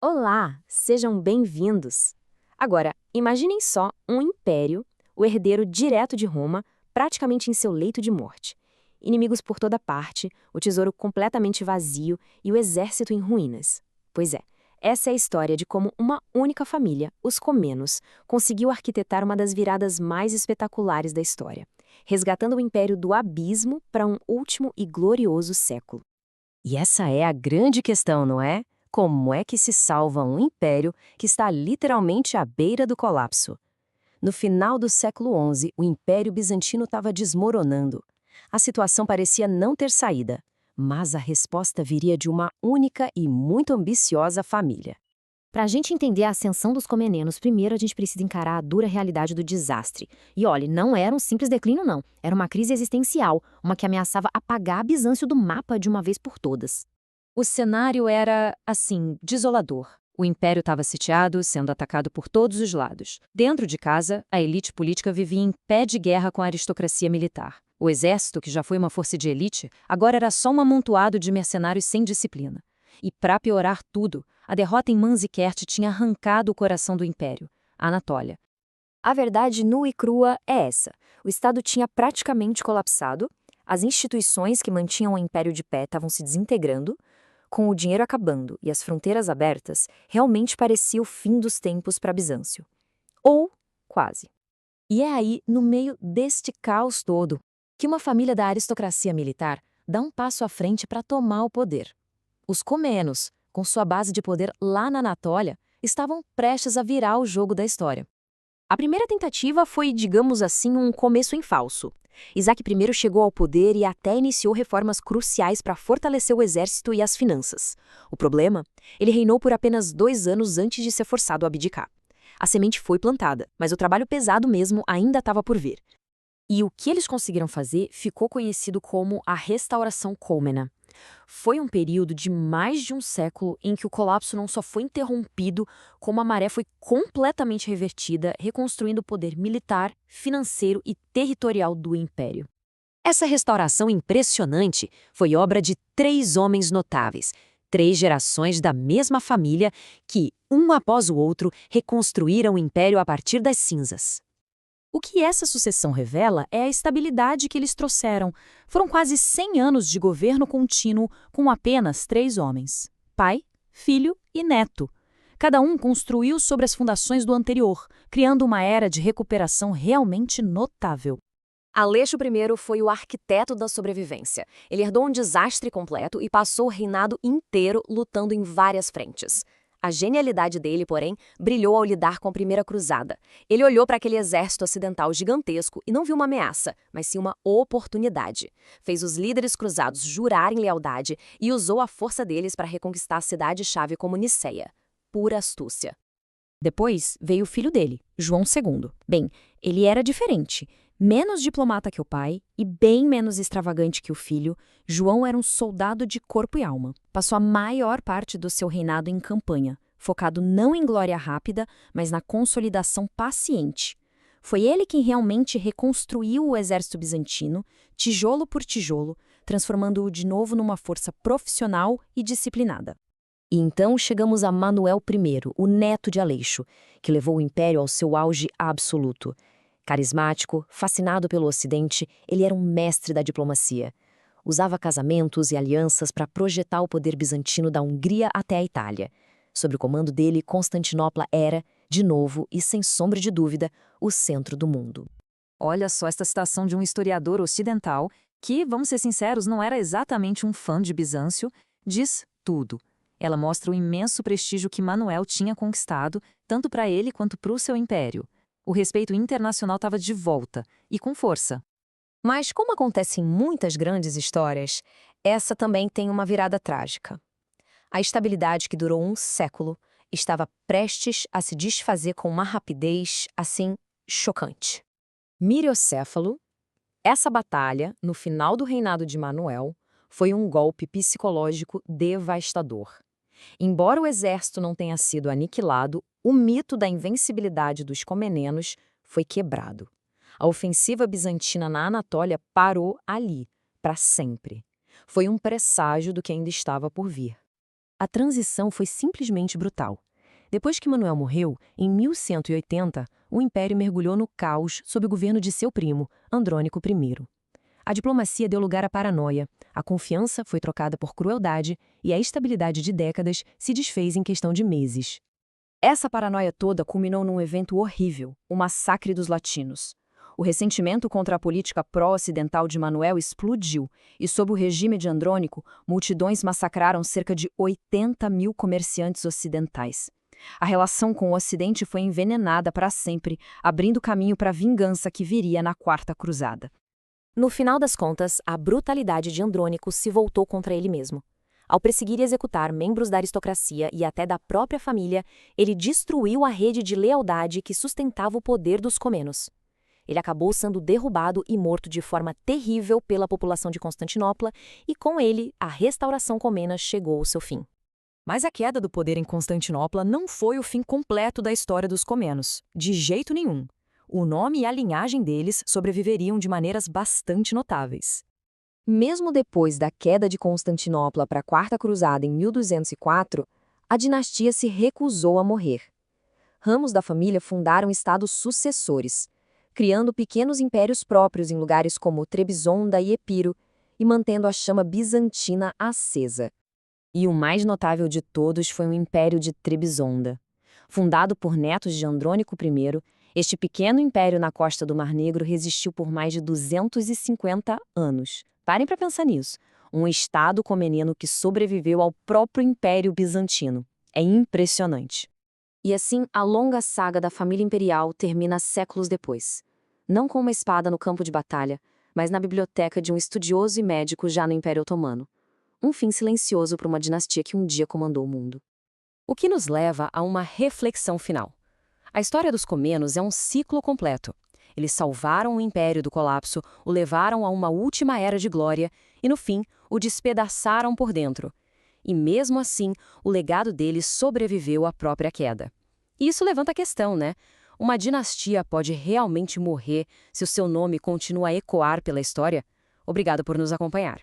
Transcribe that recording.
Olá, sejam bem-vindos! Agora, imaginem só um império, o herdeiro direto de Roma, praticamente em seu leito de morte. Inimigos por toda parte, o tesouro completamente vazio e o exército em ruínas. Pois é, essa é a história de como uma única família, os Comnenos, conseguiu arquitetar uma das viradas mais espetaculares da história, resgatando o império do abismo para um último e glorioso século. E essa é a grande questão, não é? Como é que se salva um império que está literalmente à beira do colapso? No final do século XI, o Império Bizantino estava desmoronando. A situação parecia não ter saída, mas a resposta viria de uma única e muito ambiciosa família. Para a gente entender a ascensão dos Comnenos, primeiro a gente precisa encarar a dura realidade do desastre. E olhe, não era um simples declínio, não. Era uma crise existencial, uma que ameaçava apagar Bizâncio do mapa de uma vez por todas. O cenário era, assim, desolador. O império estava sitiado, sendo atacado por todos os lados. Dentro de casa, a elite política vivia em pé de guerra com a aristocracia militar. O exército, que já foi uma força de elite, agora era só um amontoado de mercenários sem disciplina. E, para piorar tudo, a derrota em Manzikert tinha arrancado o coração do império, a Anatólia. A verdade nua e crua é essa. O Estado tinha praticamente colapsado, as instituições que mantinham o império de pé estavam se desintegrando, com o dinheiro acabando e as fronteiras abertas, realmente parecia o fim dos tempos para Bizâncio. Ou quase. E é aí, no meio deste caos todo, que uma família da aristocracia militar dá um passo à frente para tomar o poder. Os Comnenos, com sua base de poder lá na Anatólia, estavam prestes a virar o jogo da história. A primeira tentativa foi, digamos assim, um começo em falso. Isaac I chegou ao poder e até iniciou reformas cruciais para fortalecer o exército e as finanças. O problema? Ele reinou por apenas 2 anos antes de ser forçado a abdicar. A semente foi plantada, mas o trabalho pesado mesmo ainda estava por vir. E o que eles conseguiram fazer ficou conhecido como a Restauração Comnena. Foi um período de mais de um século em que o colapso não só foi interrompido, como a maré foi completamente revertida, reconstruindo o poder militar, financeiro e territorial do império. Essa restauração impressionante foi obra de 3 homens notáveis, 3 gerações da mesma família que, um após o outro, reconstruíram o império a partir das cinzas. O que essa sucessão revela é a estabilidade que eles trouxeram. Foram quase 100 anos de governo contínuo com apenas 3 homens: pai, filho e neto. Cada um construiu sobre as fundações do anterior, criando uma era de recuperação realmente notável. Aleixo I foi o arquiteto da sobrevivência. Ele herdou um desastre completo e passou o reinado inteiro lutando em várias frentes. A genialidade dele, porém, brilhou ao lidar com a Primeira Cruzada. Ele olhou para aquele exército ocidental gigantesco e não viu uma ameaça, mas sim uma oportunidade. Fez os líderes cruzados jurarem lealdade e usou a força deles para reconquistar a cidade-chave como Nicéia. Pura astúcia. Depois veio o filho dele, João II. Bem, ele era diferente. Menos diplomata que o pai e bem menos extravagante que o filho, João era um soldado de corpo e alma. Passou a maior parte do seu reinado em campanha, focado não em glória rápida, mas na consolidação paciente. Foi ele quem realmente reconstruiu o exército bizantino, tijolo por tijolo, transformando-o de novo numa força profissional e disciplinada. E então chegamos a Manuel I, o neto de Aleixo, que levou o império ao seu auge absoluto. Carismático, fascinado pelo Ocidente, ele era um mestre da diplomacia. Usava casamentos e alianças para projetar o poder bizantino da Hungria até a Itália. Sob o comando dele, Constantinopla era, de novo e sem sombra de dúvida, o centro do mundo. Olha só esta citação de um historiador ocidental que, vamos ser sinceros, não era exatamente um fã de Bizâncio, diz tudo. Ela mostra o imenso prestígio que Manuel tinha conquistado, tanto para ele quanto para o seu império. O respeito internacional estava de volta, e com força. Mas, como acontece em muitas grandes histórias, essa também tem uma virada trágica. A estabilidade que durou um século estava prestes a se desfazer com uma rapidez, assim, chocante. Miriocéfalo, essa batalha, no final do reinado de Manuel, foi um golpe psicológico devastador. Embora o exército não tenha sido aniquilado, o mito da invencibilidade dos Comnenos foi quebrado. A ofensiva bizantina na Anatólia parou ali, para sempre. Foi um presságio do que ainda estava por vir. A transição foi simplesmente brutal. Depois que Manuel morreu, em 1180, o império mergulhou no caos sob o governo de seu primo, Andrônico I. A diplomacia deu lugar à paranoia, a confiança foi trocada por crueldade e a estabilidade de décadas se desfez em questão de meses. Essa paranoia toda culminou num evento horrível, o massacre dos latinos. O ressentimento contra a política pró-ocidental de Manuel explodiu e, sob o regime de Andrônico, multidões massacraram cerca de 80 mil comerciantes ocidentais. A relação com o Ocidente foi envenenada para sempre, abrindo caminho para a vingança que viria na Quarta Cruzada. No final das contas, a brutalidade de Andrônico se voltou contra ele mesmo. Ao perseguir e executar membros da aristocracia e até da própria família, ele destruiu a rede de lealdade que sustentava o poder dos Comnenos. Ele acabou sendo derrubado e morto de forma terrível pela população de Constantinopla e, com ele, a restauração comnena chegou ao seu fim. Mas a queda do poder em Constantinopla não foi o fim completo da história dos Comnenos, de jeito nenhum. O nome e a linhagem deles sobreviveriam de maneiras bastante notáveis. Mesmo depois da queda de Constantinopla para a Quarta Cruzada em 1204, a dinastia se recusou a morrer. Ramos da família fundaram estados sucessores, criando pequenos impérios próprios em lugares como Trebisonda e Epiro e mantendo a chama bizantina acesa. E o mais notável de todos foi o Império de Trebisonda. Fundado por netos de Andrônico I, este pequeno império na costa do Mar Negro resistiu por mais de 250 anos. Parem para pensar nisso. Um estado comeneno que sobreviveu ao próprio Império Bizantino. É impressionante. E assim, a longa saga da família imperial termina séculos depois. Não com uma espada no campo de batalha, mas na biblioteca de um estudioso e médico já no Império Otomano. Um fim silencioso para uma dinastia que um dia comandou o mundo. O que nos leva a uma reflexão final. A história dos Comnenos é um ciclo completo. Eles salvaram o império do colapso, o levaram a uma última era de glória e, no fim, o despedaçaram por dentro. E mesmo assim, o legado deles sobreviveu à própria queda. E isso levanta a questão, né? Uma dinastia pode realmente morrer se o seu nome continua a ecoar pela história? Obrigado por nos acompanhar.